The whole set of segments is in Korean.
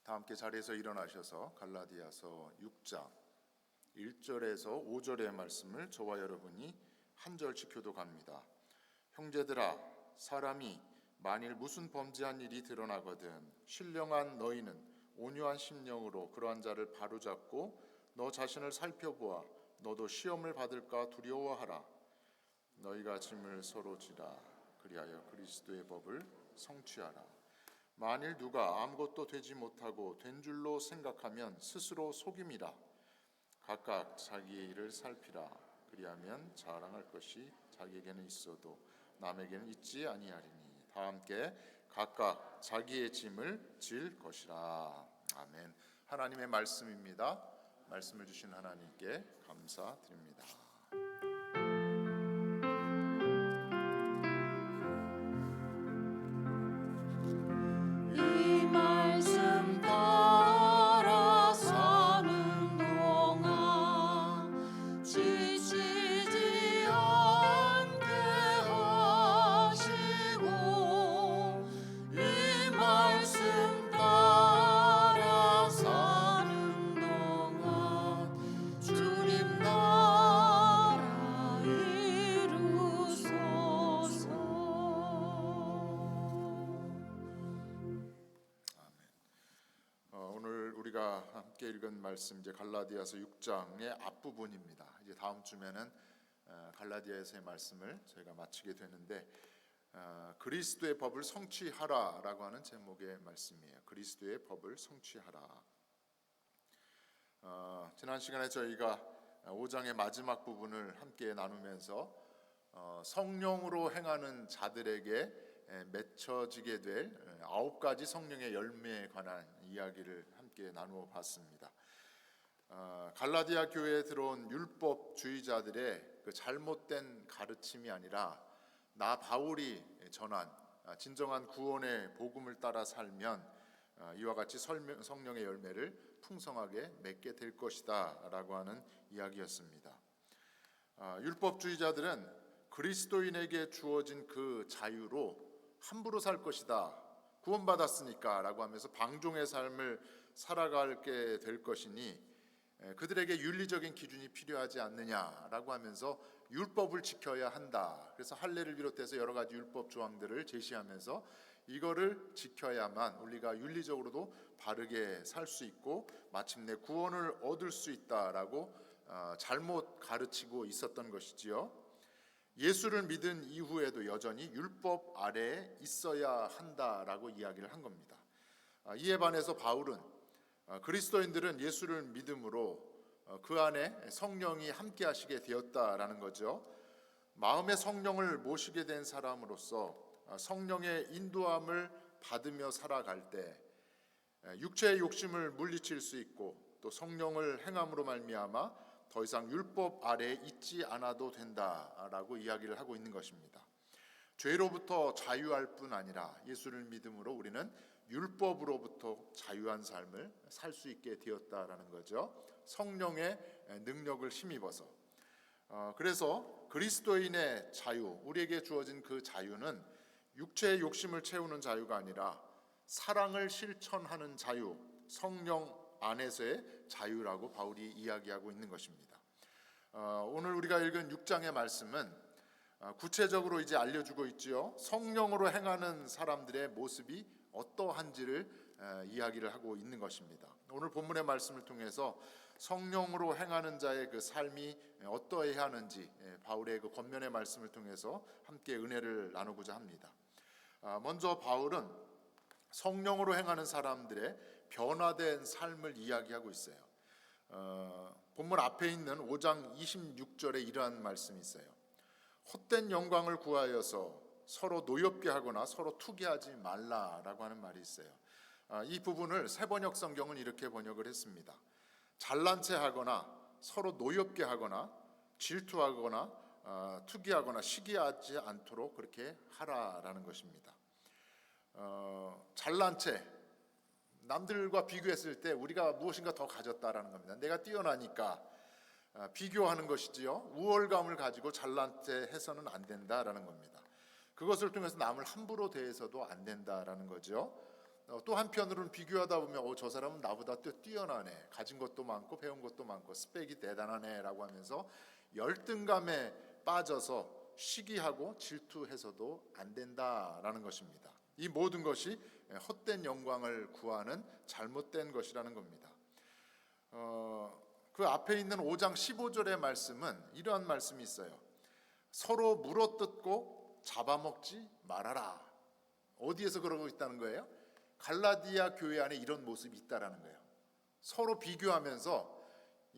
다 함께 자리에서 일어나셔서 갈라디아서 6장 1절에서 5절의 말씀을 저와 여러분이 한 절씩 교독합니다. 형제들아, 사람이 만일 무슨 범죄한 일이 드러나거든 신령한 너희는 온유한 심령으로 그러한 자를 바로잡고 너 자신을 살펴보아 너도 시험을 받을까 두려워하라. 너희가 짐을 서로 지라. 그리하여 그리스도의 법을 성취하라. 만일 누가 아무것도 되지 못하고 된 줄로 생각하면 스스로 속임이라. 각각 자기의 일을 살피라. 그리하면 자랑할 것이 자기에게는 있어도 남에게는 있지 아니하리니. 다 함께 각각 자기의 짐을 질 것이라. 아멘. 하나님의 말씀입니다. 말씀을 주신 하나님께 감사드립니다. 이 말씀 따라 사는 동안 지치지 않게 하시고 이 말씀 따라 사는 동안 주님 나라 이루소서. 오늘 우리가 함께 읽은 말씀 이제 갈라디아서 6장의 앞부분입니다. 이제 다음 주면은 갈라디아서의 말씀을 저희가 마치게 되는데 그리스도의 법을 성취하라라고 하는 제목의 말씀이에요. 그리스도의 법을 성취하라. 지난 시간에 저희가 5장의 마지막 부분을 함께 나누면서 성령으로 행하는 자들에게 맺혀지게 될 9가지 성령의 열매에 관한 이야기를 함께 나누어 봤습니다. 갈라디아 교회에 들어온 율법주의자들의 그 잘못된 가르침이 아니라 나 바울이 전한 진정한 구원의 복음을 따라 살면 이와 같이 성령의 열매를 풍성하게 맺게 될 것이다 라고 하는 이야기였습니다. 율법주의자들은 그리스도인에게 주어진 그 자유로 함부로 살 것이다, 구원받았으니까 라고 하면서 방종의 삶을 살아가게 될 것이니 그들에게 윤리적인 기준이 필요하지 않느냐라고 하면서 율법을 지켜야 한다. 그래서 할례를 비롯해서 여러 가지 율법 조항들을 제시하면서 이거를 지켜야만 우리가 윤리적으로도 바르게 살 수 있고 마침내 구원을 얻을 수 있다라고 잘못 가르치고 있었던 것이지요. 예수를 믿은 이후에도 여전히 율법 아래에 있어야 한다라고 이야기를 한 겁니다. 이에 반해서 바울은 그리스도인들은 예수를 믿음으로 그 안에 성령이 함께 하시게 되었다라는 거죠. 마음의 성령을 모시게 된 사람으로서 성령의 인도함을 받으며 살아갈 때 육체의 욕심을 물리칠 수 있고 또 성령을 행함으로 말미암아 더 이상 율법 아래에 있지 않아도 된다라고 이야기를 하고 있는 것입니다. 죄로부터 자유할 뿐 아니라 예수를 믿음으로 우리는 율법으로부터 자유한 삶을 살 수 있게 되었다라는 거죠. 성령의 능력을 힘입어서. 그래서 그리스도인의 자유, 우리에게 주어진 그 자유는 육체의 욕심을 채우는 자유가 아니라 사랑을 실천하는 자유, 성령 안에서의 자유라고 바울이 이야기하고 있는 것입니다. 오늘 우리가 읽은 6장의 말씀은 구체적으로 이제 알려주고 있지요. 성령으로 행하는 사람들의 모습이 어떠한지를 이야기를 하고 있는 것입니다. 오늘 본문의 말씀을 통해서 성령으로 행하는 자의 그 삶이 어떠해야 하는지 바울의 그 권면의 말씀을 통해서 함께 은혜를 나누고자 합니다. 먼저 바울은 성령으로 행하는 사람들의 변화된 삶을 이야기하고 있어요. 본문 앞에 있는 5장 26절에 이러한 말씀이 있어요. 헛된 영광을 구하여서 서로 노엽게 하거나 서로 투기하지 말라라고 하는 말이 있어요. 이 부분을 새번역 성경은 이렇게 번역을 했습니다. 잘난 체 하거나 서로 노엽게 하거나 질투하거나 투기하거나 시기하지 않도록 그렇게 하라라는 것입니다. 잘난 체, 남들과 비교했을 때 우리가 무엇인가 더 가졌다라는 겁니다. 내가 뛰어나니까 비교하는 것이지요. 우월감을 가지고 잘난 체 해서는 안 된다라는 겁니다. 그것을 통해서 남을 함부로 대해서도 안 된다라는 거죠. 또 한편으로는 비교하다 보면 저 사람은 나보다 또 뛰어나네, 가진 것도 많고 배운 것도 많고 스펙이 대단하네라고 하면서 열등감에 빠져서 시기하고 질투해서도 안 된다라는 것입니다. 이 모든 것이 헛된 영광을 구하는 잘못된 것이라는 겁니다. 그 앞에 있는 5장 15절의 말씀은 이러한 말씀이 있어요. 서로 물어뜯고 잡아먹지 말아라. 어디에서 그러고 있다는 거예요? 갈라디아 교회 안에 이런 모습이 있다라는 거예요. 서로 비교하면서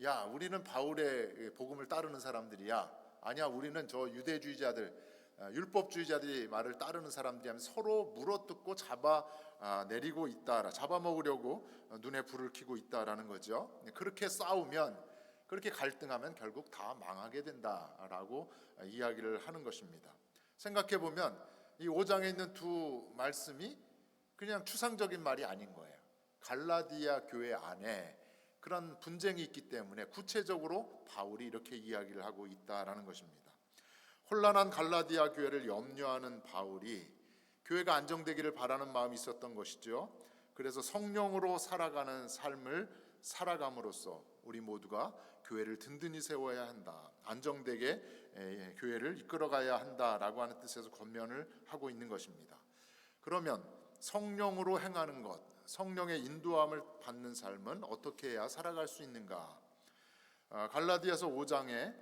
야, 우리는 바울의 복음을 따르는 사람들이야. 아니야, 우리는 저 유대주의자들, 율법주의자들이 말을 따르는 사람들이 하면 서로 물어뜯고 잡아내리고 있다, 잡아먹으려고 눈에 불을 켜고 있다라는 거죠. 그렇게 싸우면, 그렇게 갈등하면 결국 다 망하게 된다라고 이야기를 하는 것입니다. 생각해 보면 이 5장에 있는 두 말씀이 그냥 추상적인 말이 아닌 거예요. 갈라디아 교회 안에 그런 분쟁이 있기 때문에 구체적으로 바울이 이렇게 이야기를 하고 있다라는 것입니다. 혼란한 갈라디아 교회를 염려하는 바울이 교회가 안정되기를 바라는 마음이 있었던 것이죠. 그래서 성령으로 살아가는 삶을 살아감으로써 우리 모두가 교회를 든든히 세워야 한다, 안정되게 교회를 이끌어가야 한다라고 하는 뜻에서 권면을 하고 있는 것입니다. 그러면 성령으로 행하는 것, 성령의 인도함을 받는 삶은 어떻게 해야 살아갈 수 있는가? 갈라디아서 5장에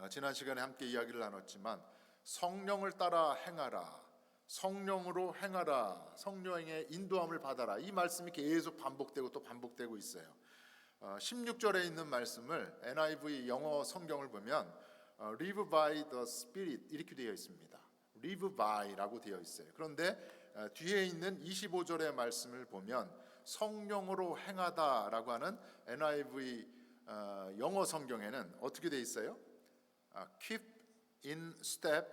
지난 시간에 함께 이야기를 나눴지만 성령을 따라 행하라, 성령으로 행하라, 성령의 인도함을 받아라, 이 말씀이 계속 반복되고 또 반복되고 있어요. 16절에 있는 말씀을 NIV 영어 성경을 보면 Live by the Spirit 이렇게 되어 있습니다. Live by라고 되어 있어요. 그런데 뒤에 있는 25절의 말씀을 보면 성령으로 행하다라고 하는 NIV 영어 성경에는 어떻게 되어 있어요? Keep in step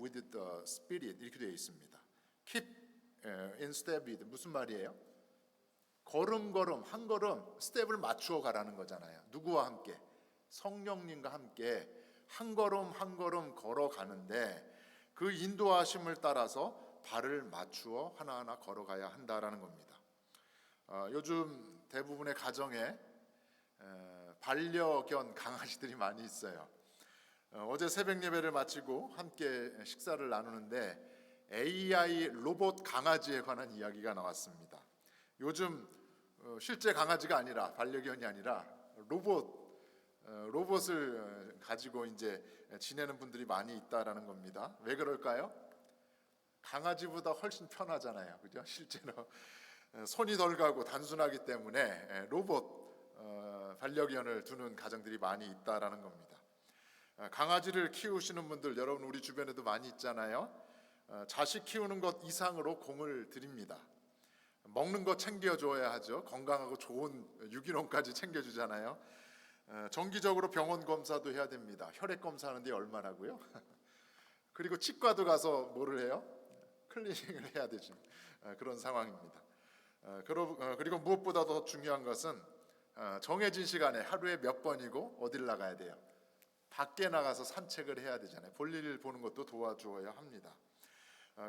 with the Spirit 이렇게 되어 있습니다. Keep in step with 무슨 말이에요? 걸음걸음 한 걸음 스텝을 맞추어 가라는 거잖아요. 누구와 함께? 성령님과 함께 한 걸음 한 걸음 걸어가는데 그 인도하심을 따라서 발을 맞추어 하나하나 걸어가야 한다라는 겁니다. 요즘 대부분의 가정에 반려견 강아지들이 많이 있어요. 어제 새벽 예배를 마치고 함께 식사를 나누는데 AI 로봇 강아지에 관한 이야기가 나왔습니다. 요즘 실제 강아지가 아니라 반려견이 아니라 로봇을 가지고 이제 지내는 분들이 많이 있다라는 겁니다. 왜 그럴까요? 강아지보다 훨씬 편하잖아요, 그죠? 실제로 손이 덜 가고 단순하기 때문에 로봇 반려견을 두는 가정들이 많이 있다라는 겁니다. 강아지를 키우시는 분들 여러분 우리 주변에도 많이 있잖아요. 자식 키우는 것 이상으로 공을 들입니다. 먹는 거 챙겨줘야 하죠. 건강하고 좋은 유기농까지 챙겨주잖아요. 정기적으로 병원 검사도 해야 됩니다. 혈액 검사하는데 얼마라고요? 그리고 치과도 가서 뭐를 해요? 클리닝을 해야 되죠. 그런 상황입니다. 그리고 무엇보다 더 중요한 것은 정해진 시간에 하루에 몇 번이고 어딜 나가야 돼요? 밖에 나가서 산책을 해야 되잖아요. 볼일 보는 것도 도와주어야 합니다.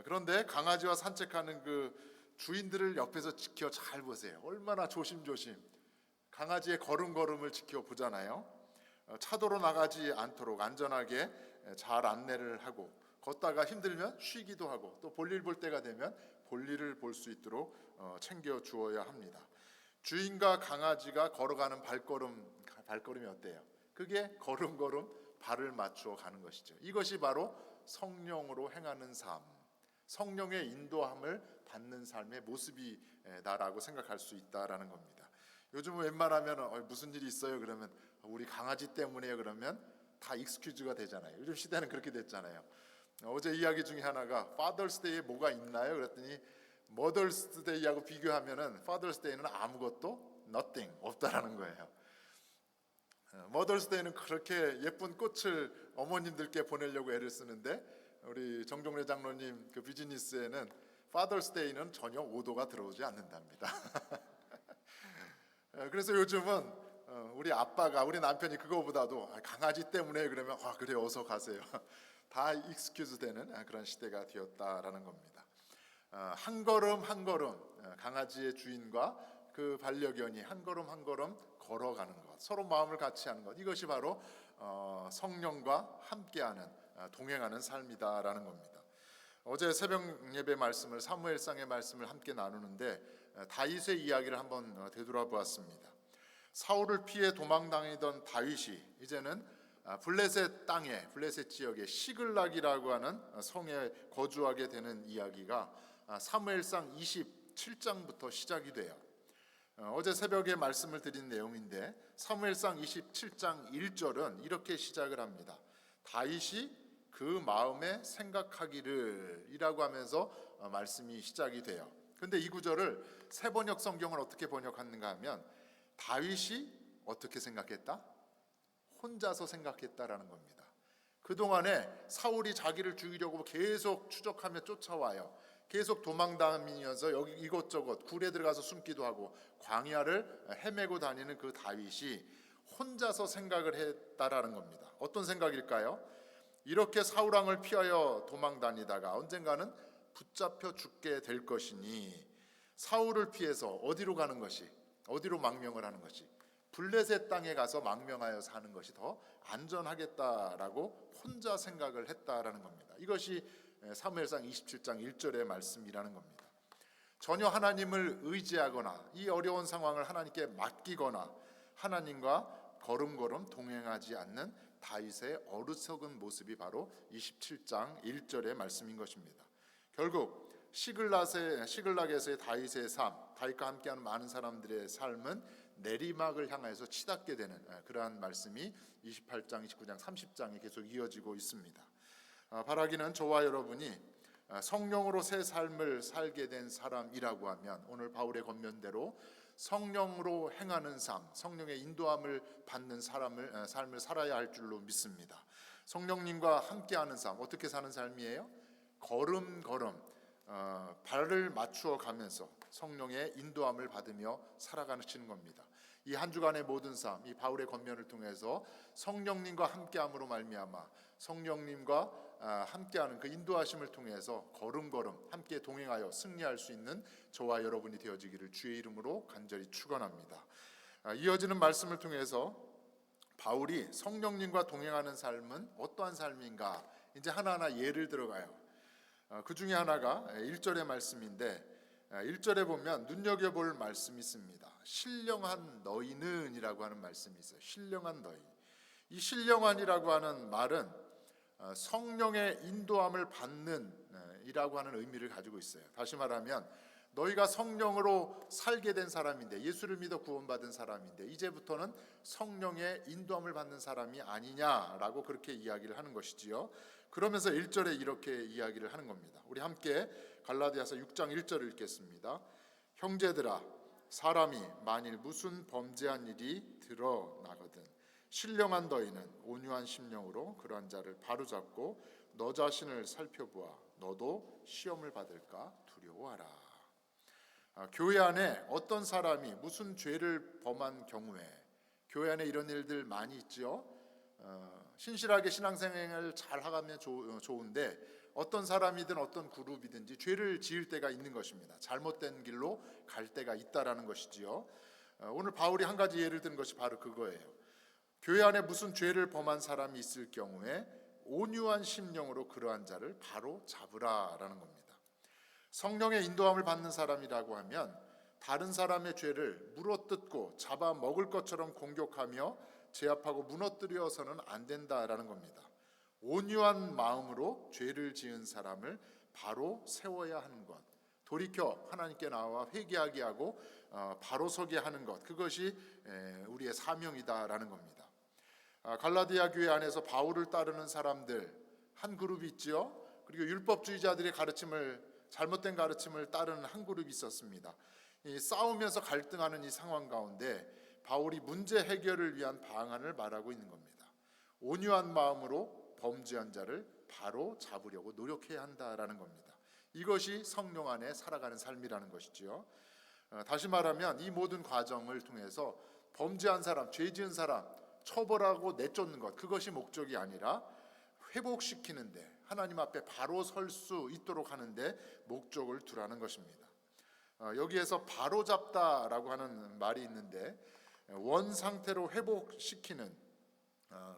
그런데 강아지와 산책하는 그 주인들을 옆에서 지켜 잘 보세요. 얼마나 조심조심 강아지의 걸음걸음을 지켜보잖아요. 차도로 나가지 않도록 안전하게 잘 안내를 하고 걷다가 힘들면 쉬기도 하고 또 볼일 볼 때가 되면 볼일을 볼 수 있도록 챙겨주어야 합니다. 주인과 강아지가 걸어가는 발걸음이 어때요? 그게 걸음걸음 발을 맞추어 가는 것이죠. 이것이 바로 성령으로 행하는 삶, 성령의 인도함을 받는 삶의 모습이다라고 생각할 수 있다라는 겁니다. 요즘은 웬만하면 무슨 일이 있어요? 그러면 우리 강아지 때문에요. 그러면 다 익스큐즈가 되잖아요. 요즘 시대는 그렇게 됐잖아요. 어제 이야기 중에 하나가 파더스데이에 뭐가 있나요? 그랬더니 머더스데이하고 비교하면은 파더스데이는 아무것도 nothing 없다라는 거예요. 머더스데이는 그렇게 예쁜 꽃을 어머님들께 보내려고 애를 쓰는데 우리 정종래 장로님 그 비즈니스에는 파더스데이는 전혀 오도가 들어오지 않는답니다. 그래서 요즘은 우리 아빠가 우리 남편이 그거보다도 강아지 때문에 그러면 그래 어서 가세요. 다 익스큐즈 되는 그런 시대가 되었다라는 겁니다. 한 걸음 한 걸음 강아지의 주인과 그 반려견이 한 걸음 한 걸음 걸어가는 것, 서로 마음을 같이 하는 것, 이것이 바로 성령과 함께하는 동행하는 삶이다라는 겁니다. 어제 새벽 예배 말씀을 사무엘상의 말씀을 함께 나누는데 다윗의 이야기를 한번 되돌아보았습니다. 사울을 피해 도망다니던 다윗이 이제는 블레셋 땅에, 블레셋 지역의 시글락이라고 하는 성에 거주하게 되는 이야기가 사무엘상 27장부터 시작이 돼요. 어제 새벽에 말씀을 드린 내용인데 사무엘상 27장 1절은 이렇게 시작을 합니다. 다윗이 그 마음에 생각하기를 이라고 하면서 말씀이 시작이 돼요. 근데 이 구절을 새번역 성경을 어떻게 번역하는가 하면 다윗이 어떻게 생각했다? 혼자서 생각했다라는 겁니다. 그동안에 사울이 자기를 죽이려고 계속 추적하며 쫓아와요. 계속 도망다니면서 여기 이곳저곳 굴에 들어가서 숨기도 하고 광야를 헤매고 다니는 그 다윗이 혼자서 생각을 했다라는 겁니다. 어떤 생각일까요? 이렇게 사울 왕을 피하여 도망다니다가 언젠가는 붙잡혀 죽게 될 것이니 사울을 피해서 어디로 가는 것이, 어디로 망명을 하는 것이, 블레셋 땅에 가서 망명하여 사는 것이 더 안전하겠다라고 혼자 생각을 했다라는 겁니다. 이것이 사무엘상 27장 1절의 말씀이라는 겁니다. 전혀 하나님을 의지하거나 이 어려운 상황을 하나님께 맡기거나 하나님과 걸음걸음 동행하지 않는 다윗의 어리석은 모습이 바로 27장 1절의 말씀인 것입니다. 결국 시글락에서의 다윗의 삶, 다윗과 함께하는 많은 사람들의 삶은 내리막을 향해서 치닫게 되는 그러한 말씀이 28장, 29장, 30장에 계속 이어지고 있습니다. 바라기는 저와 여러분이 성령으로 새 삶을 살게 된 사람이라고 하면 오늘 바울의 권면대로 성령으로 행하는 삶, 성령의 인도함을 받는 삶을 살아야 할 줄로 믿습니다. 성령님과 함께하는 삶, 어떻게 사는 삶이에요? 걸음걸음 발을 맞추어 가면서 성령의 인도함을 받으며 살아가는 겁니다. 이 한 주간의 모든 삶, 이 바울의 권면을 통해서 성령님과 함께함으로 말미암아 성령님과 함께하는 그 인도하심을 통해서 걸음걸음 함께 동행하여 승리할 수 있는 저와 여러분이 되어지기를 주의 이름으로 간절히 축원합니다. 이어지는 말씀을 통해서 바울이 성령님과 동행하는 삶은 어떠한 삶인가 이제 하나하나 예를 들어가요. 그 중에 하나가 1절의 말씀인데 1절에 보면 눈여겨볼 말씀이 있습니다. 신령한 너희는 이라고 하는 말씀이 있어요. 신령한 너희. 이 신령한이라고 하는 말은 성령의 인도함을 받는 이라고 하는 의미를 가지고 있어요. 다시 말하면 너희가 성령으로 살게 된 사람인데, 예수를 믿어 구원받은 사람인데 이제부터는 성령의 인도함을 받는 사람이 아니냐라고 그렇게 이야기를 하는 것이지요. 그러면서 1절에 이렇게 이야기를 하는 겁니다. 우리 함께 갈라디아서 6장 1절을 읽겠습니다. 형제들아, 사람이 만일 무슨 범죄한 일이 드러나거든 신령한 너희는 온유한 심령으로 그러한 자를 바로잡고 너 자신을 살펴보아 너도 시험을 받을까 두려워하라. 교회 안에 어떤 사람이 무슨 죄를 범한 경우에, 교회 안에 이런 일들 많이 있죠. 신실하게 신앙생활을 잘 하면 좋은데 어떤 사람이든 어떤 그룹이든지 죄를 지을 때가 있는 것입니다. 잘못된 길로 갈 때가 있다라는 것이지요. 오늘 바울이 한 가지 예를 든 것이 바로 그거예요. 교회 안에 무슨 죄를 범한 사람이 있을 경우에 온유한 심령으로 그러한 자를 바로 잡으라라는 겁니다. 성령의 인도함을 받는 사람이라고 하면 다른 사람의 죄를 물어뜯고 잡아먹을 것처럼 공격하며 제압하고 무너뜨려서는 안 된다라는 겁니다. 온유한 마음으로 죄를 지은 사람을 바로 세워야 하는 것, 돌이켜 하나님께 나와 회개하게 하고 바로 서게 하는 것, 그것이 우리의 사명이다라는 겁니다. 갈라디아 교회 안에서 바울을 따르는 사람들 한 그룹이 있죠. 그리고 율법주의자들의 잘못된 가르침을 따르는 한 그룹이 있었습니다. 싸우면서 갈등하는 이 상황 가운데 바울이 문제 해결을 위한 방안을 말하고 있는 겁니다. 온유한 마음으로 범죄한 자를 바로 잡으려고 노력해야 한다라는 겁니다. 이것이 성령 안에 살아가는 삶이라는 것이지요. 다시 말하면 이 모든 과정을 통해서 범죄한 사람, 죄 지은 사람 처벌하고 내쫓는 것, 그것이 목적이 아니라 회복시키는데 하나님 앞에 바로 설 수 있도록 하는데 목적을 두라는 것입니다. 여기에서 바로잡다라고 하는 말이 있는데 원 상태로 회복시키는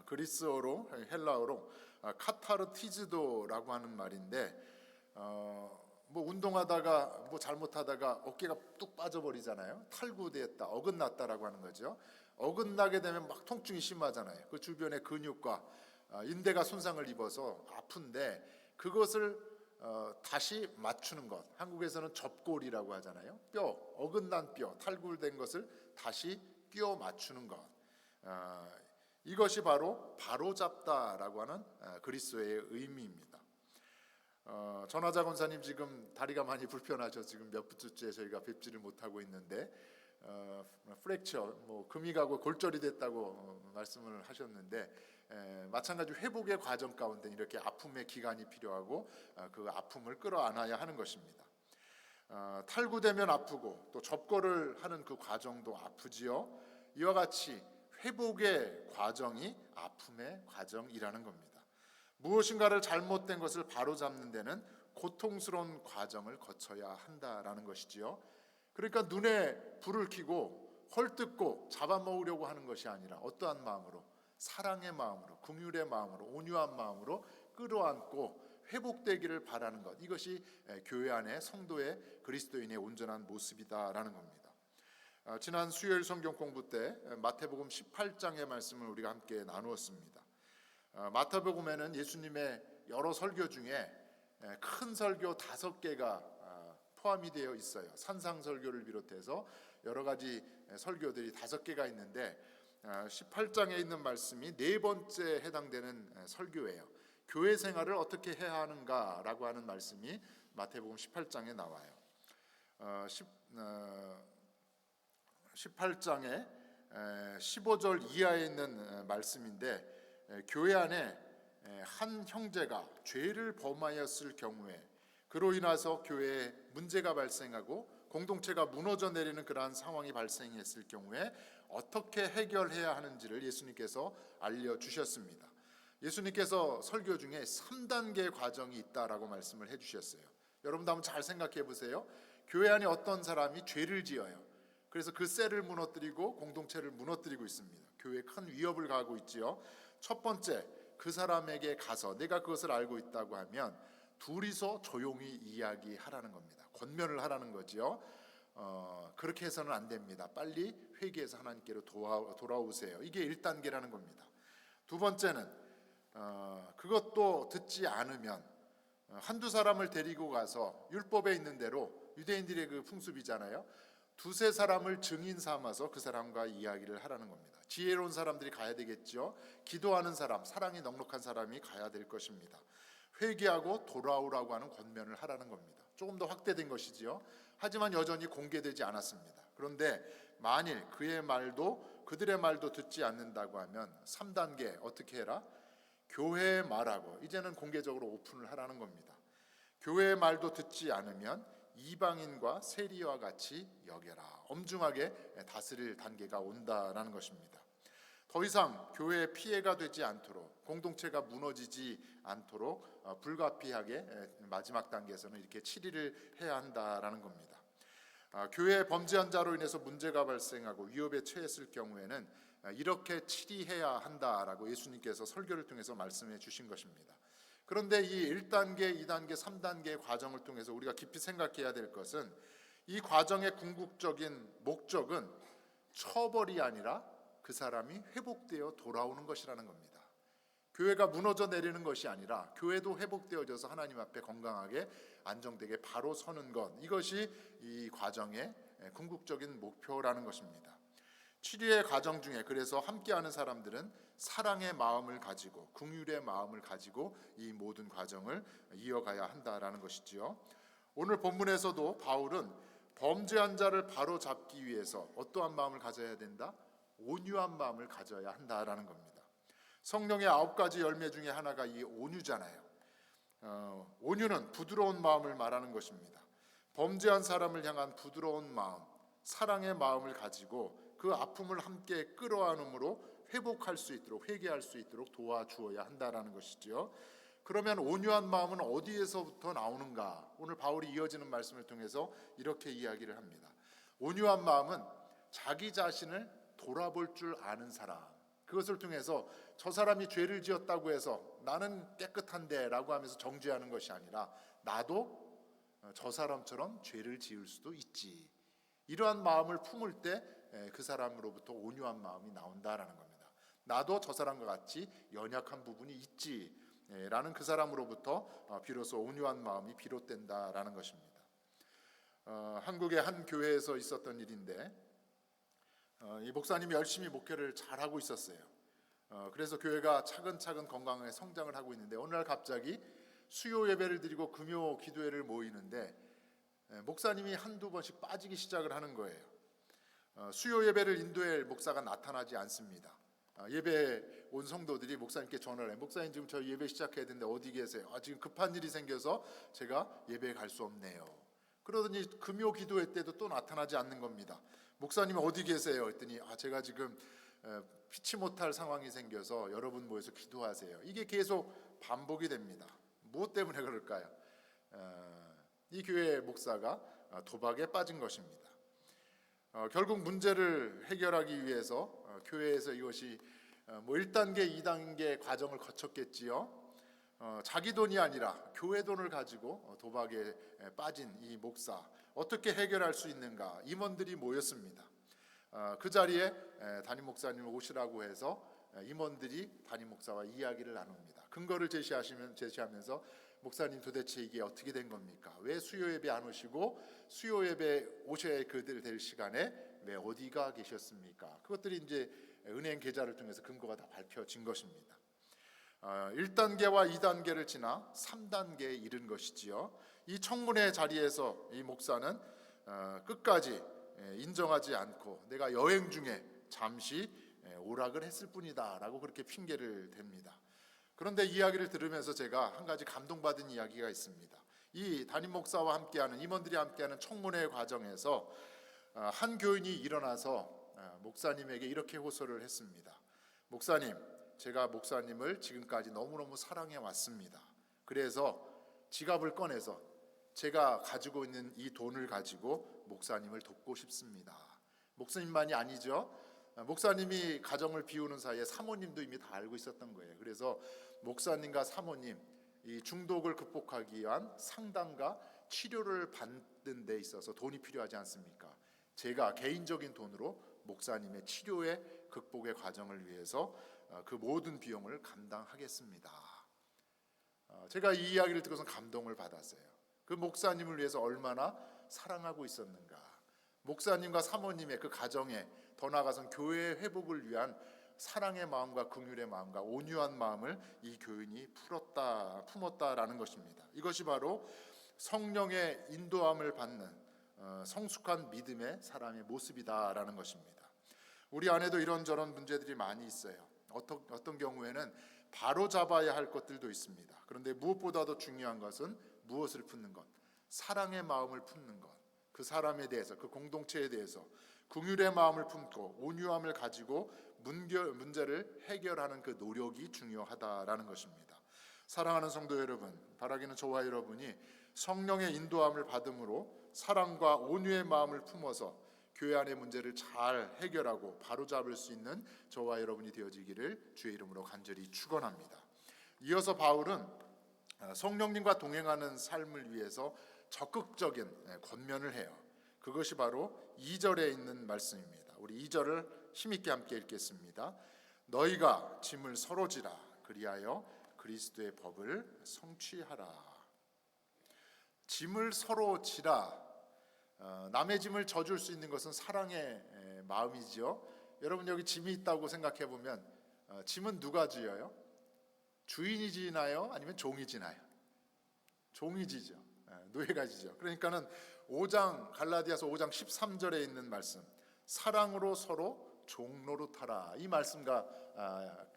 그리스어로 헬라어로 카타르티즈도라고 하는 말인데 뭐 운동하다가 뭐 잘못하다가 어깨가 뚝 빠져버리잖아요. 탈구됐다, 어긋났다라고 하는 거죠. 어긋나게 되면 막 통증이 심하잖아요. 그 주변의 근육과 인대가 손상을 입어서 아픈데 그것을 다시 맞추는 것. 한국에서는 접골이라고 하잖아요. 뼈, 어긋난 뼈, 탈구된 것을 다시 끼워 맞추는 것. 이것이 바로잡다라고 하는 그리스어의 의미입니다. 전하자 권사님 지금 다리가 많이 불편하셔서 지금 몇 주째 저희가 뵙지를 못하고 있는데 프랙처, 뭐 금이 가고 골절이 됐다고 말씀을 하셨는데 마찬가지로 회복의 과정 가운데 이렇게 아픔의 기간이 필요하고 그 아픔을 끌어안아야 하는 것입니다. 탈구되면 아프고 또 접골을 하는 그 과정도 아프지요. 이와 같이 회복의 과정이 아픔의 과정이라는 겁니다. 무엇인가를 잘못된 것을 바로잡는 데는 고통스러운 과정을 거쳐야 한다라는 것이지요. 그러니까 눈에 불을 켜고 헐뜯고 잡아먹으려고 하는 것이 아니라 어떠한 마음으로, 사랑의 마음으로, 긍휼의 마음으로, 온유한 마음으로 끌어안고 회복되기를 바라는 것, 이것이 교회 안의 성도의 그리스도인의 온전한 모습이다라는 겁니다. 지난 수요일 성경 공부 때 마태복음 18장의 말씀을 우리가 함께 나누었습니다. 마태복음에는 예수님의 여러 설교 중에 큰 설교 5개가 포함이 되어 있어요. 산상설교를 비롯해서 여러 가지 설교들이 5개가 있는데 18장에 있는 말씀이 4번째 해당되는 설교예요. 교회 생활을 어떻게 해야 하는가라고 하는 말씀이 마태복음 18장에 나와요. 18장에 15절 이하에 있는 말씀인데 교회 안에 한 형제가 죄를 범하였을 경우에 그로 인해서 교회에 문제가 발생하고 공동체가 무너져 내리는 그러한 상황이 발생했을 경우에 어떻게 해결해야 하는지를 예수님께서 알려주셨습니다. 예수님께서 설교 중에 3단계 과정이 있다라고 말씀을 해주셨어요. 여러분도 한번 잘 생각해 보세요. 교회 안에 어떤 사람이 죄를 지어요. 그래서 그 셀을 무너뜨리고 공동체를 무너뜨리고 있습니다. 교회에 큰 위협을 가하고 있지요. 첫 번째, 그 사람에게 가서 내가 그것을 알고 있다고 하면 둘이서 조용히 이야기하라는 겁니다. 권면을 하라는 거지요. 그렇게 해서는 안 됩니다. 빨리 회개해서 하나님께로 돌아오세요. 이게 1단계라는 겁니다. 두 번째는 그것도 듣지 않으면 한두 사람을 데리고 가서 율법에 있는 대로 유대인들의 그 풍습이잖아요. 2-3 사람을 증인 삼아서 그 사람과 이야기를 하라는 겁니다. 지혜로운 사람들이 가야 되겠죠. 기도하는 사람, 사랑이 넉넉한 사람이 가야 될 것입니다. 회개하고 돌아오라고 하는 권면을 하라는 겁니다. 조금 더 확대된 것이지요. 하지만 여전히 공개되지 않았습니다. 그런데 만일 그들의 말도 듣지 않는다고 하면 3단계 어떻게 해라? 교회의 말하고 이제는 공개적으로 오픈을 하라는 겁니다. 교회의 말도 듣지 않으면 이방인과 세리와 같이 여겨라. 엄중하게 다스릴 단계가 온다라는 것입니다. 더 이상 교회에 피해가 되지 않도록, 공동체가 무너지지 않도록 불가피하게 마지막 단계에서는 이렇게 치리를 해야 한다라는 겁니다. 교회에 범죄한 자로 인해서 문제가 발생하고 위협에 처했을 경우에는 이렇게 치리해야 한다라고 예수님께서 설교를 통해서 말씀해 주신 것입니다. 그런데 이 1단계, 2단계, 3단계의 과정을 통해서 우리가 깊이 생각해야 될 것은 이 과정의 궁극적인 목적은 처벌이 아니라 그 사람이 회복되어 돌아오는 것이라는 겁니다. 교회가 무너져 내리는 것이 아니라 교회도 회복되어져서 하나님 앞에 건강하게 안정되게 바로 서는 것, 이것이 이 과정의 궁극적인 목표라는 것입니다. 치료의 과정 중에 그래서 함께하는 사람들은 사랑의 마음을 가지고 긍휼의 마음을 가지고 이 모든 과정을 이어가야 한다라는 것이지요. 오늘 본문에서도 바울은 범죄한 자를 바로 잡기 위해서 어떠한 마음을 가져야 된다? 온유한 마음을 가져야 한다라는 겁니다. 성령의 9가지 열매 중에 하나가 이 온유잖아요. 온유는 부드러운 마음을 말하는 것입니다. 범죄한 사람을 향한 부드러운 마음, 사랑의 마음을 가지고 그 아픔을 함께 끌어안음으로 회복할 수 있도록, 회개할 수 있도록 도와주어야 한다라는 것이죠. 그러면 온유한 마음은 어디에서부터 나오는가? 오늘 바울이 이어지는 말씀을 통해서 이렇게 이야기를 합니다. 온유한 마음은 자기 자신을 돌아볼 줄 아는 사람, 그것을 통해서 저 사람이 죄를 지었다고 해서 나는 깨끗한데 라고 하면서 정죄하는 것이 아니라 나도 저 사람처럼 죄를 지을 수도 있지, 이러한 마음을 품을 때 그 사람으로부터 온유한 마음이 나온다라는 겁니다. 나도 저 사람과 같이 연약한 부분이 있지 라는 그 사람으로부터 비로소 온유한 마음이 비롯된다라는 것입니다. 한국의 한 교회에서 있었던 일인데 이 목사님이 열심히 목회를 잘하고 있었어요. 그래서 교회가 차근차근 건강하게 성장을 하고 있는데 어느 날 갑자기 수요 예배를 드리고 금요 기도회를 모이는데 목사님이 한두 번씩 빠지기 시작을 하는 거예요. 수요 예배를 인도할 목사가 나타나지 않습니다. 예배에 온 성도들이 목사님께 전화를 해요. 목사님, 지금 저희 예배 시작해야 되는데 어디 계세요? 지금 급한 일이 생겨서 제가 예배에 갈 수 없네요. 그러더니 금요 기도회 때도 또 나타나지 않는 겁니다. 목사님 어디 계세요? 했더니 제가 지금 피치 못할 상황이 생겨서 여러분 모여서 기도하세요. 이게 계속 반복이 됩니다. 무엇 때문에 그럴까요? 이 교회 목사가 도박에 빠진 것입니다. 결국 문제를 해결하기 위해서 교회에서 이것이 1단계, 2단계 과정을 거쳤겠지요. 자기 돈이 아니라 교회 돈을 가지고 도박에 빠진 이 목사, 어떻게 해결할 수 있는가? 임원들이 모였습니다. 그 자리에 담임 목사님을 오시라고 해서 임원들이 담임 목사와 이야기를 나눕니다. 근거를 제시하면서 목사님, 도대체 이게 어떻게 된 겁니까? 왜 수요 예배 안 오시고 수요 예배 오셔야 될 시간에 왜 어디가 계셨습니까? 그것들이 이제 은행 계좌를 통해서 근거가 다 밝혀진 것입니다. 1단계와 2단계를 지나 3단계에 이른 것이지요. 이 청문회 자리에서 이 목사는 끝까지 인정하지 않고 내가 여행 중에 잠시 오락을 했을 뿐이다 라고 그렇게 핑계를 댑니다. 그런데 이야기를 들으면서 제가 한 가지 감동받은 이야기가 있습니다. 이 담임 목사와 함께하는, 임원들이 함께하는 청문회 과정에서 한 교인이 일어나서 목사님에게 이렇게 호소를 했습니다. 목사님, 제가 목사님을 지금까지 너무너무 사랑해 왔습니다. 그래서 지갑을 꺼내서 제가 가지고 있는 이 돈을 가지고 목사님을 돕고 싶습니다. 목사님만이 아니죠. 목사님이 가정을 비우는 사이에 사모님도 이미 다 알고 있었던 거예요. 그래서 목사님과 사모님, 이 중독을 극복하기 위한 상담과 치료를 받는 데 있어서 돈이 필요하지 않습니까? 제가 개인적인 돈으로 목사님의 치료의 극복의 과정을 위해서 그 모든 비용을 감당하겠습니다. 제가 이 이야기를 듣고서 감동을 받았어요. 그 목사님을 위해서 얼마나 사랑하고 있었는가. 목사님과 사모님의 그 가정에, 더 나아가선 교회의 회복을 위한 사랑의 마음과 긍휼의 마음과 온유한 마음을 이 교인이 품었다라는 것입니다. 이것이 바로 성령의 인도함을 받는 성숙한 믿음의 사람의 모습이다라는 것입니다. 우리 안에도 이런저런 문제들이 많이 있어요. 어떤 경우에는 바로 잡아야 할 것들도 있습니다. 그런데 무엇보다도 중요한 것은 무엇을 품는 것, 사랑의 마음을 품는 것, 그 사람에 대해서, 그 공동체에 대해서 긍휼의 마음을 품고 온유함을 가지고 문제를 해결하는 그 노력이 중요하다라는 것입니다. 사랑하는 성도 여러분, 바라기는 저와 여러분이 성령의 인도함을 받음으로 사랑과 온유의 마음을 품어서 교회 안의 문제를 잘 해결하고 바로잡을 수 있는 저와 여러분이 되어지기를 주의 이름으로 간절히 축원합니다. 이어서 바울은 성령님과 동행하는 삶을 위해서 적극적인 권면을 해요. 그것이 바로 2절에 있는 말씀입니다. 우리 2절을 힘있게 함께 읽겠습니다. 너희가 짐을 서로 지라, 그리하여 그리스도의 법을 성취하라. 짐을 서로 지라. 남의 짐을 져줄 수 있는 것은 사랑의 마음이지요. 여러분, 여기 짐이 있다고 생각해 보면 짐은 누가 지어요? 주인이 지나요? 아니면 종이 지나요? 종이 지죠. 노예가 지죠. 그러니까는 갈라디아서 5장 13절에 있는 말씀, 사랑으로 서로 종노릇하라, 이 말씀과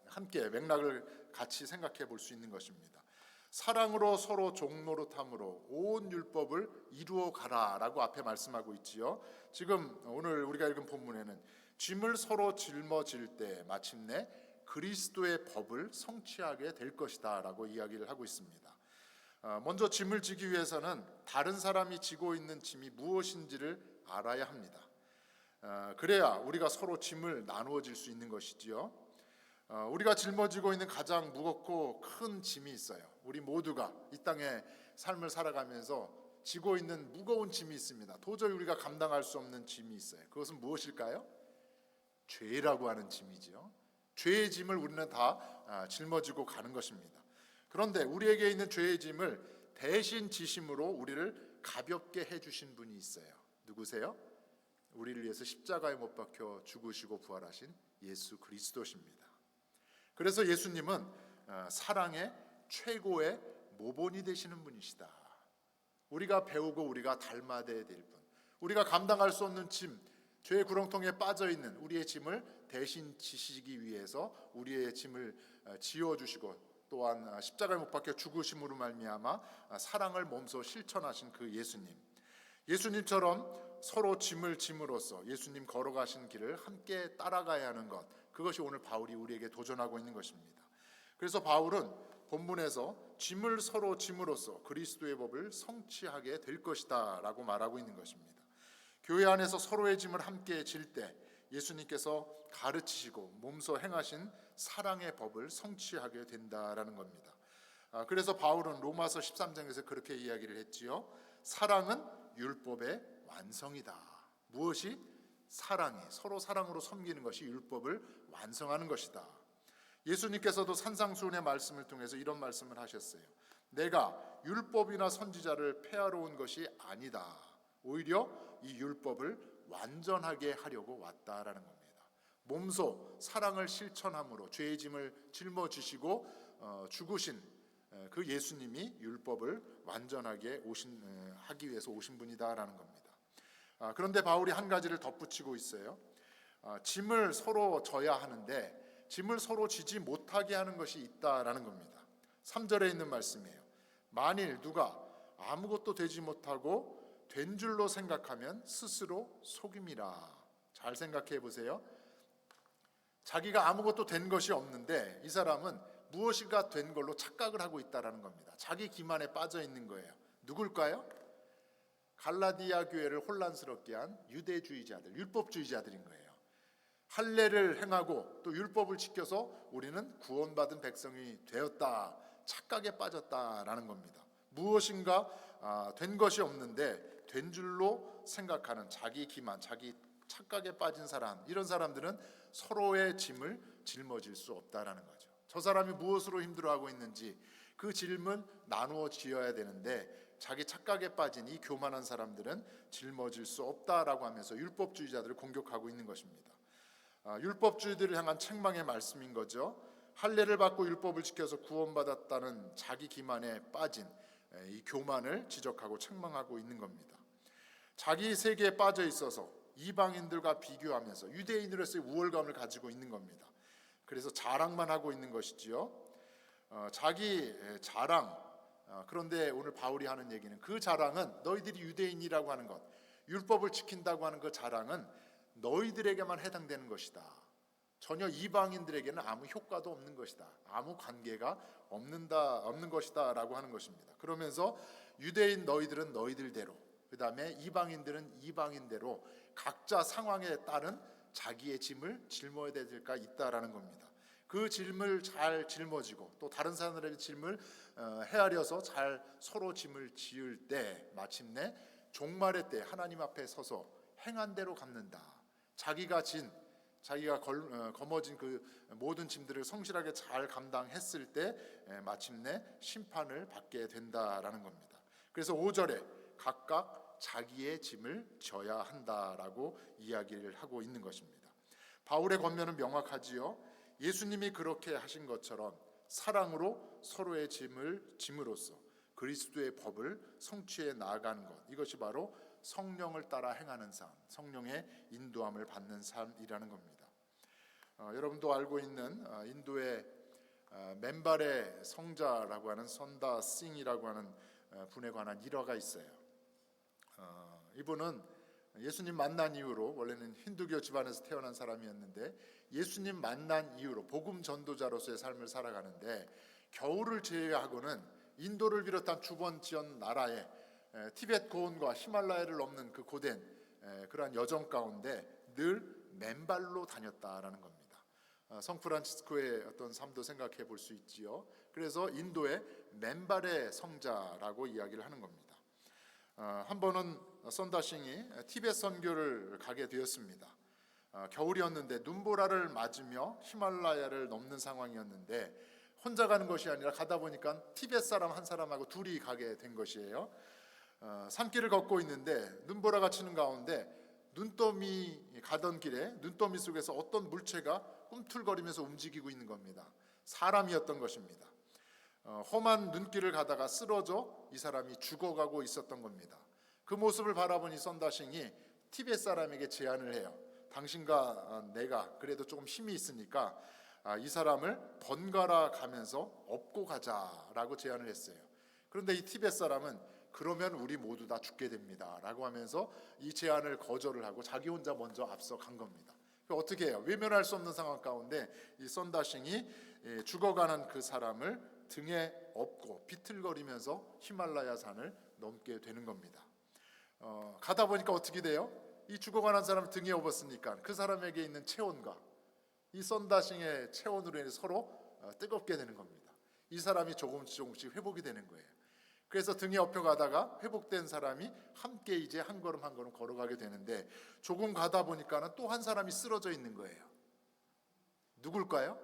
함께 맥락을 같이 생각해 볼 수 있는 것입니다. 사랑으로 서로 종노릇함으로 온 율법을 이루어 가라라고 앞에 말씀하고 있지요. 지금 오늘 우리가 읽은 본문에는 짐을 서로 짊어질 때 마침내 그리스도의 법을 성취하게 될 것이다 라고 이야기를 하고 있습니다. 먼저 짐을 지기 위해서는 다른 사람이 지고 있는 짐이 무엇인지를 알아야 합니다. 그래야 우리가 서로 짐을 나누어질 수 있는 것이지요. 우리가 짊어지고 있는 가장 무겁고 큰 짐이 있어요. 우리 모두가 이 땅에 삶을 살아가면서 지고 있는 무거운 짐이 있습니다. 도저히 우리가 감당할 수 없는 짐이 있어요. 그것은 무엇일까요? 죄라고 하는 짐이지요. 죄의 짐을 우리는 다 짊어지고 가는 것입니다. 그런데 우리에게 있는 죄의 짐을 대신 지심으로 우리를 가볍게 해주신 분이 있어요. 누구세요? 우리를 위해서 십자가에 못 박혀 죽으시고 부활하신 예수 그리스도십니다. 그래서 예수님은 사랑의 최고의 모본이 되시는 분이시다. 우리가 배우고 우리가 닮아야 될 분, 우리가 감당할 수 없는 짐, 죄의 구렁텅이에 빠져있는 우리의 짐을 대신 지시기 위해서 우리의 짐을 지어주시고 또한 십자가에 못 박혀 죽으심으로 말미암아 사랑을 몸소 실천하신 그 예수님처럼 서로 짐을 짐으로써 예수님 걸어가신 길을 함께 따라가야 하는 것, 그것이 오늘 바울이 우리에게 도전하고 있는 것입니다. 그래서 바울은 본문에서 짐을 서로 짐으로써 그리스도의 법을 성취하게 될 것이다 라고 말하고 있는 것입니다. 교회 안에서 서로의 짐을 함께 질 때 예수님께서 가르치시고 몸소 행하신 사랑의 법을 성취하게 된다라는 겁니다. 그래서 바울은 로마서 13장에서 그렇게 이야기를 했지요. 사랑은 율법의 완성이다. 무엇이? 사랑이, 서로 사랑으로 섬기는 것이 율법을 완성하는 것이다. 예수님께서도 산상수훈의 말씀을 통해서 이런 말씀을 하셨어요. 내가 율법이나 선지자를 폐하러 온 것이 아니다. 오히려 이 율법을 완전하게 하려고 왔다라는 겁니다. 몸소 사랑을 실천함으로 죄의 짐을 짊어지시고 죽으신 그 예수님이 율법을 완전하게 하기 위해서 오신 분이다라는 겁니다. 그런데 바울이 한 가지를 덧붙이고 있어요. 짐을 서로 져야 하는데 짐을 서로 지지 못하게 하는 것이 있다라는 겁니다. 3절에 있는 말씀이에요. 만일 누가 아무것도 되지 못하고 된 줄로 생각하면 스스로 속임이라. 잘 생각해 보세요. 자기가 아무것도 된 것이 없는데 이 사람은 무엇인가 된 걸로 착각을 하고 있다라는 겁니다. 자기 기만에 빠져 있는 거예요. 누굴까요? 갈라디아 교회를 혼란스럽게 한 유대주의자들, 율법주의자들인 거예요. 할례를 행하고 또 율법을 지켜서 우리는 구원받은 백성이 되었다, 착각에 빠졌다라는 겁니다. 무엇인가 된 것이 없는데 된 줄로 생각하는 자기 기만, 자기 착각에 빠진 사람, 이런 사람들은 서로의 짐을 짊어질 수 없다라는 거죠. 저 사람이 무엇으로 힘들어하고 있는지 그 짐을 나누어 지어야 되는데 자기 착각에 빠진 이 교만한 사람들은 짊어질 수 없다라고 하면서 율법주의자들을 공격하고 있는 것입니다. 율법주의들을 향한 책망의 말씀인 거죠. 할례를 받고 율법을 지켜서 구원받았다는 자기 기만에 빠진 이 교만을 지적하고 책망하고 있는 겁니다. 자기 세계에 빠져 있어서 이방인들과 비교하면서 유대인으로서의 우월감을 가지고 있는 겁니다. 그래서 자랑만 하고 있는 것이지요. 자기 자랑. 그런데 오늘 바울이 하는 얘기는 그 자랑은 너희들이 유대인이라고 하는 것, 율법을 지킨다고 하는 그 자랑은 너희들에게만 해당되는 것이다. 전혀 이방인들에게는 아무 효과도 없는 것이다. 아무 관계가 없는 것이다 라고 하는 것입니다. 그러면서 유대인 너희들은 너희들대로, 그 다음에 이방인들은 이방인대로 각자 상황에 따른 자기의 짐을 짊어야 될 때가 있다라는 겁니다. 그 짐을 잘 짊어지고 또 다른 사람들의 짐을 헤아려서 잘 서로 짐을 지을 때 마침내 종말의 때 하나님 앞에 서서 행한 대로 갚는다. 자기가 거머쥔 그 모든 짐들을 성실하게 잘 감당했을 때 마침내 심판을 받게 된다라는 겁니다. 그래서 5절에 각각 자기의 짐을 져야 한다라고 이야기를 하고 있는 것입니다. 바울의 권면은 명확하지요. 예수님이 그렇게 하신 것처럼 사랑으로 서로의 짐을 짐으로써 그리스도의 법을 성취해 나아가는 것, 이것이 바로 성령을 따라 행하는 삶, 성령의 인도함을 받는 삶이라는 겁니다. 여러분도 알고 있는 인도의 맨발의 성자라고 하는 선다 싱이라고 하는 분에 관한 일화가 있어요. 이분은 예수님 만난 이후로, 원래는 힌두교 집안에서 태어난 사람이었는데 예수님 만난 이후로 복음 전도자로서의 삶을 살아가는데, 겨울을 제외하고는 인도를 비롯한 주변 지역 나라에 티벳 고원과 히말라야를 넘는 그 고된 그러한 여정 가운데 늘 맨발로 다녔다라는 겁니다. 성 프란치스코의 어떤 삶도 생각해 볼 수 있지요. 그래서 인도의 맨발의 성자라고 이야기를 하는 겁니다. 한 번은 선다싱이 티벳 선교를 가게 되었습니다. 겨울이었는데 눈보라를 맞으며 히말라야를 넘는 상황이었는데 혼자 가는 것이 아니라 가다 보니까 티벳 사람 한 사람하고 둘이 가게 된 것이에요. 산길을 걷고 있는데 눈보라가 치는 가운데 눈더미 가던 길에 눈더미 속에서 어떤 물체가 꿈틀거리면서 움직이고 있는 겁니다. 사람이었던 것입니다. 험한 눈길을 가다가 쓰러져 이 사람이 죽어가고 있었던 겁니다. 그 모습을 바라보니 선다싱이 티벳 사람에게 제안을 해요. 당신과 내가 그래도 조금 힘이 있으니까 이 사람을 번갈아 가면서 업고 가자라고 제안을 했어요. 그런데 이 티벳 사람은 그러면 우리 모두 다 죽게 됩니다 라고 하면서 이 제안을 거절을 하고 자기 혼자 먼저 앞서 간 겁니다. 어떻게 해요? 외면할 수 없는 상황 가운데 이 선다싱이 죽어가는 그 사람을 등에 업고 비틀거리면서 히말라야 산을 넘게 되는 겁니다. 가다 보니까 어떻게 돼요? 이 죽어가는 사람을 등에 업었으니까 그 사람에게 있는 체온과 이 선다싱의 체온으로 인해 서로 뜨겁게 되는 겁니다. 이 사람이 조금씩 회복이 되는 거예요. 그래서 등에 업혀 가다가 회복된 사람이 함께 이제 한 걸음 한 걸음 걸어가게 되는데, 조금 가다 보니까는 또 한 사람이 쓰러져 있는 거예요. 누굴까요?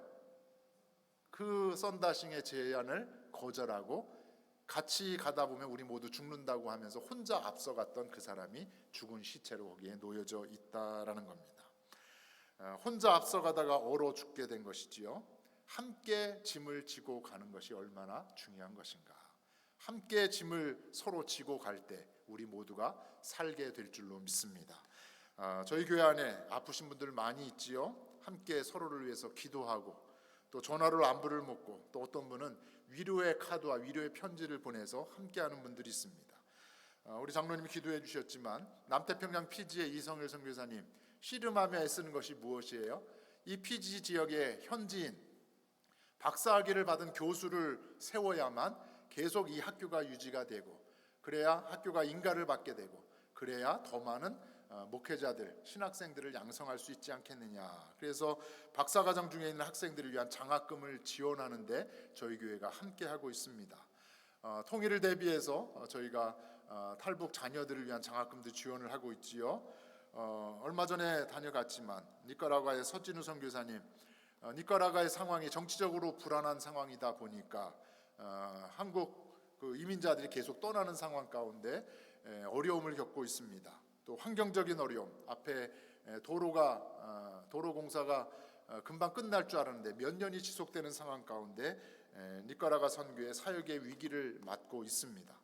그 선다싱의 제안을 거절하고 같이 가다 보면 우리 모두 죽는다고 하면서 혼자 앞서갔던 그 사람이 죽은 시체로 거기에 놓여져 있다라는 겁니다. 혼자 앞서가다가 얼어 죽게 된 것이지요. 함께 짐을 지고 가는 것이 얼마나 중요한 것인가. 함께 짐을 서로 지고 갈 때 우리 모두가 살게 될 줄로 믿습니다. 저희 교회 안에 아프신 분들 많이 있지요. 함께 서로를 위해서 기도하고 또 전화로 안부를 묻고, 또 어떤 분은 위로의 카드와 위로의 편지를 보내서 함께하는 분들이 있습니다. 우리 장로님이 기도해 주셨지만 남태평양 피지의 이성일 선교사님, 씨름하며 애쓰는 것이 무엇이에요? 이 피지 지역의 현지인, 박사학위를 받은 교수를 세워야만 계속 이 학교가 유지가 되고, 그래야 학교가 인가를 받게 되고, 그래야 더 많은 목회자들, 신학생들을 양성할 수 있지 않겠느냐. 그래서 박사과정 중에 있는 학생들을 위한 장학금을 지원하는데 저희 교회가 함께하고 있습니다. 통일을 대비해서 저희가 탈북 자녀들을 위한 장학금도 지원을 하고 있지요. 얼마 전에 다녀갔지만 니카라과의 서진우 선교사님, 니카라과의 상황이 정치적으로 불안한 상황이다 보니까 한국 그 이민자들이 계속 떠나는 상황 가운데 어려움을 겪고 있습니다. 또 환경적인 어려움, 앞에 도로 공사가 금방 끝날 줄 알았는데 몇 년이 지속되는 상황 가운데 니카라과 선교의 사역의 위기를 맞고 있습니다.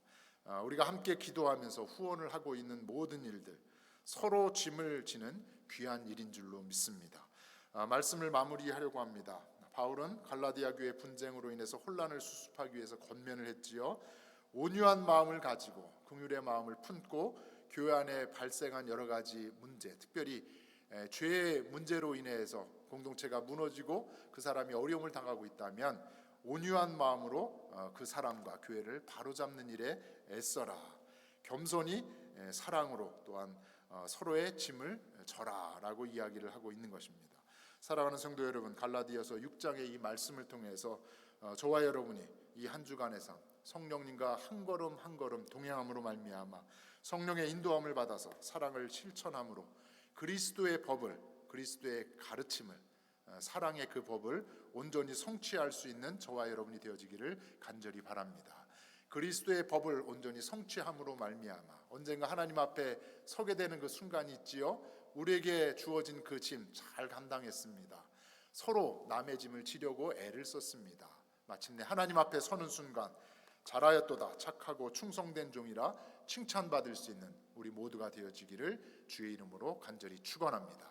우리가 함께 기도하면서 후원을 하고 있는 모든 일들, 서로 짐을 지는 귀한 일인 줄로 믿습니다. 말씀을 마무리하려고 합니다. 바울은 갈라디아 교회 분쟁으로 인해서 혼란을 수습하기 위해서 권면을 했지요. 온유한 마음을 가지고 긍휼의 마음을 품고 교회 안에 발생한 여러 가지 문제, 특별히 죄의 문제로 인해서 공동체가 무너지고 그 사람이 어려움을 당하고 있다면 온유한 마음으로 그 사람과 교회를 바로잡는 일에 애써라. 겸손히 사랑으로 또한 서로의 짐을 져라라고 이야기를 하고 있는 것입니다. 사랑하는 성도 여러분, 갈라디아서 6장의 이 말씀을 통해서 저와 여러분이 이 한 주간의 삶, 성령님과 한 걸음 한 걸음 동행함으로 말미암아 성령의 인도함을 받아서 사랑을 실천함으로 그리스도의 법을, 그리스도의 가르침을, 사랑의 그 법을 온전히 성취할 수 있는 저와 여러분이 되어지기를 간절히 바랍니다. 그리스도의 법을 온전히 성취함으로 말미암아 언젠가 하나님 앞에 서게 되는 그 순간이 있지요. 우리에게 주어진 그 짐 잘 감당했습니다. 서로 남의 짐을 지려고 애를 썼습니다. 마침내 하나님 앞에 서는 순간 잘하였도다 착하고 충성된 종이라 칭찬받을 수 있는 우리 모두가 되어지기를 주의 이름으로 간절히 축원합니다.